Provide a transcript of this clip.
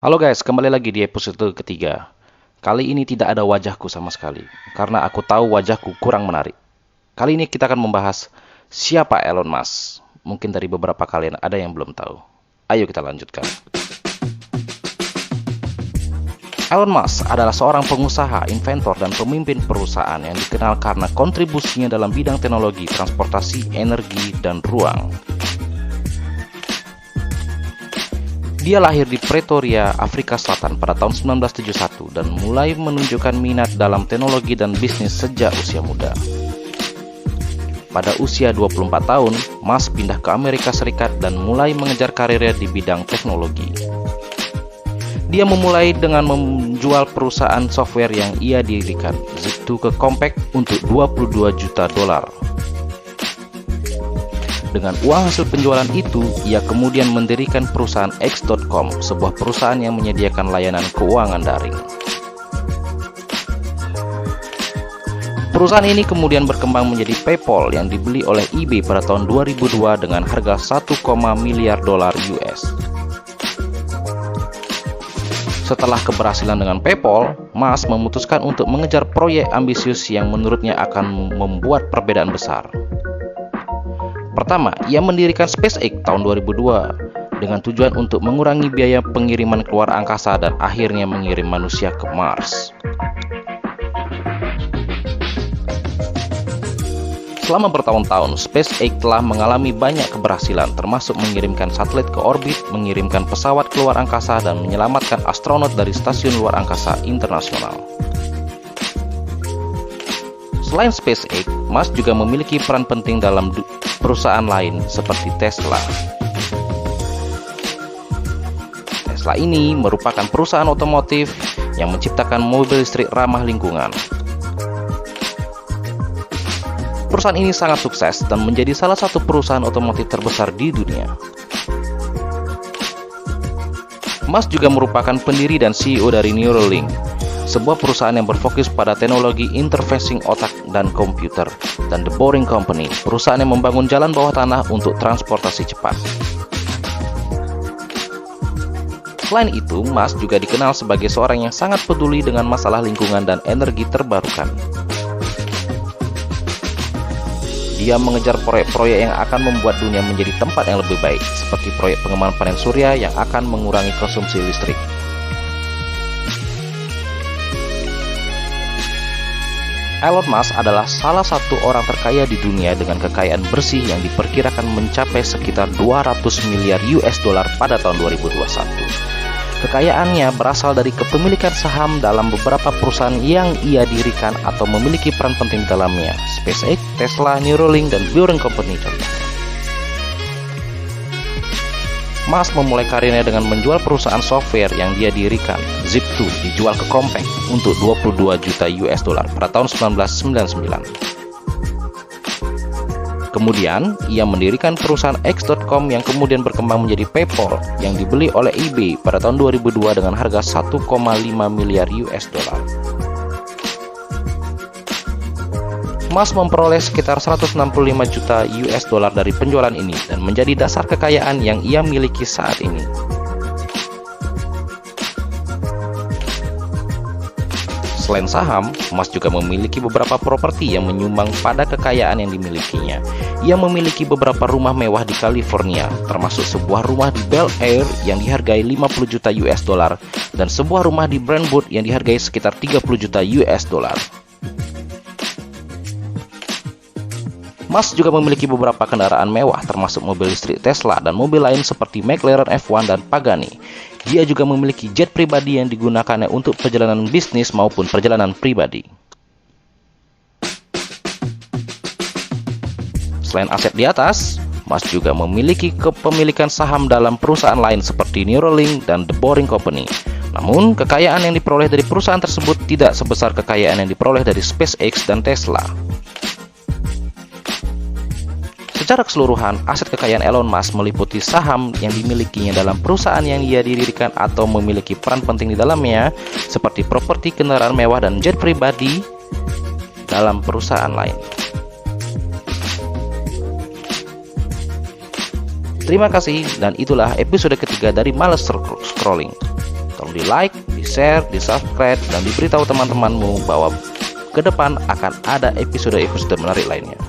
Halo guys, kembali lagi di episode ketiga. Kali ini tidak ada wajahku sama sekali, karena aku tahu wajahku kurang menarik. Kali ini kita akan membahas siapa Elon Musk. Mungkin dari beberapa kalian ada yang belum tahu. Ayo kita lanjutkan. Elon Musk adalah seorang pengusaha, inventor, dan pemimpin perusahaan yang dikenal karena kontribusinya dalam bidang teknologi, transportasi, energi, dan ruang. Dia lahir di Pretoria, Afrika Selatan pada tahun 1971 dan mulai menunjukkan minat dalam teknologi dan bisnis sejak usia muda. Pada usia 24 tahun, Musk pindah ke Amerika Serikat dan mulai mengejar karirnya di bidang teknologi. Dia memulai dengan menjual perusahaan software yang ia dirikan, Zip2, ke Compaq untuk $22 juta. Dengan uang hasil penjualan itu, ia kemudian mendirikan perusahaan X.com, sebuah perusahaan yang menyediakan layanan keuangan daring. Perusahaan ini kemudian berkembang menjadi PayPal yang dibeli oleh eBay pada tahun 2002 dengan harga $1, miliar US. Setelah keberhasilan dengan PayPal, Musk memutuskan untuk mengejar proyek ambisius yang menurutnya akan membuat perbedaan besar. Pertama, ia mendirikan SpaceX tahun 2002 dengan tujuan untuk mengurangi biaya pengiriman keluar angkasa dan akhirnya mengirim manusia ke Mars. Selama bertahun-tahun, SpaceX telah mengalami banyak keberhasilan, termasuk mengirimkan satelit ke orbit, mengirimkan pesawat keluar angkasa, dan menyelamatkan astronot dari stasiun luar angkasa internasional. Selain SpaceX, Musk juga memiliki peran penting dalam perusahaan lain seperti Tesla. Tesla ini merupakan perusahaan otomotif yang menciptakan mobil listrik ramah lingkungan. Perusahaan ini sangat sukses dan menjadi salah satu perusahaan otomotif terbesar di dunia. Musk juga merupakan pendiri dan CEO dari Neuralink, sebuah perusahaan yang berfokus pada teknologi interfacing otak dan komputer, dan The Boring Company, perusahaan yang membangun jalan bawah tanah untuk transportasi cepat. Selain itu, Musk juga dikenal sebagai seorang yang sangat peduli dengan masalah lingkungan dan energi terbarukan. Dia mengejar proyek-proyek yang akan membuat dunia menjadi tempat yang lebih baik, seperti proyek pengembangan panen surya yang akan mengurangi konsumsi listrik. Elon Musk adalah salah satu orang terkaya di dunia dengan kekayaan bersih yang diperkirakan mencapai sekitar $200 miliar pada tahun 2021. Kekayaannya berasal dari kepemilikan saham dalam beberapa perusahaan yang ia dirikan atau memiliki peran penting di dalamnya, SpaceX, Tesla, Neuralink, dan Boring Company contohnya. Musk memulai karirnya dengan menjual perusahaan software yang dia dirikan, Zip2, dijual ke Compaq untuk $22 juta pada tahun 1999. Kemudian, ia mendirikan perusahaan X.com yang kemudian berkembang menjadi PayPal yang dibeli oleh eBay pada tahun 2002 dengan harga $1,5 miliar. Musk memperoleh sekitar $165 juta dari penjualan ini dan menjadi dasar kekayaan yang ia miliki saat ini. Selain saham, Musk juga memiliki beberapa properti yang menyumbang pada kekayaan yang dimilikinya. Ia memiliki beberapa rumah mewah di California, termasuk sebuah rumah di Bel Air yang dihargai $50 juta dan sebuah rumah di Brentwood yang dihargai sekitar $30 juta. Musk juga memiliki beberapa kendaraan mewah termasuk mobil listrik Tesla dan mobil lain seperti McLaren F1 dan Pagani. Dia juga memiliki jet pribadi yang digunakannya untuk perjalanan bisnis maupun perjalanan pribadi. Selain aset di atas, Musk juga memiliki kepemilikan saham dalam perusahaan lain seperti Neuralink dan The Boring Company. Namun, kekayaan yang diperoleh dari perusahaan tersebut tidak sebesar kekayaan yang diperoleh dari SpaceX dan Tesla. Secara keseluruhan, aset kekayaan Elon Musk meliputi saham yang dimilikinya dalam perusahaan yang ia dirikan atau memiliki peran penting di dalamnya, seperti properti, kendaraan mewah, dan jet pribadi dalam perusahaan lain. Terima kasih, dan itulah episode ketiga dari Males Scrolling. Tolong di like, di share, di subscribe, dan diberitahu teman-temanmu bahwa ke depan akan ada episode-episode menarik lainnya.